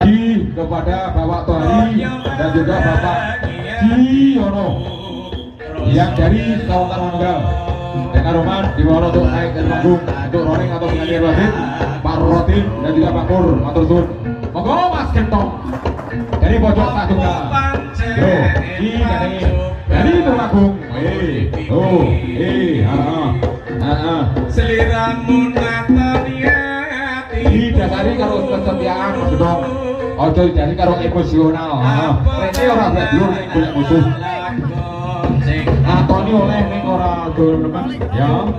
kepada Bapak Tohari dan juga Bapak Ciono yang dari Selatan Mangga dengan Roman di bawah untuk naik ke panggung untuk rolling atau penyanyi wasit Pak Rotin dan juga Pak Pur matur suwun. Monggo Mas Gentong dari pojok Saduka yo dari Tulungagung seliramu nataniati didasari karo kesetiaan Mas Gentong. Ojo jadi karo emosional. Rene ora badur ning golek musuh. Antoni oleh ning ora dolemen ya.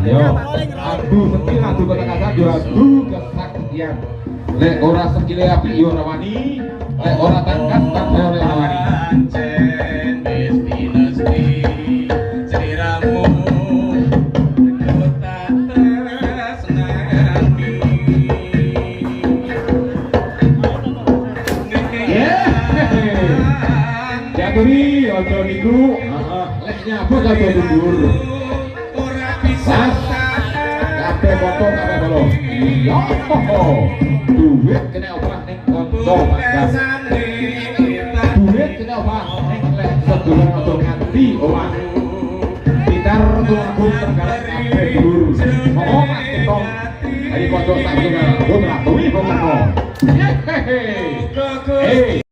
Yo. Adu seti adu kata-kata yo adu kesaktian. Lek ora sekile api yo ora wani, lek ora tangkas tak ora wani. Jaturi ojo niku lek nyapu kabeh mundur. Pas kabeh foto kabeh bolo. Yo duit kena obah ning konco Mas. Duit kena obah ning lek sedulur ojo nganti omah. Pitar Tulungagung Trenggalek kabeh mundur. Monggo Mas Ketong dari pojok tak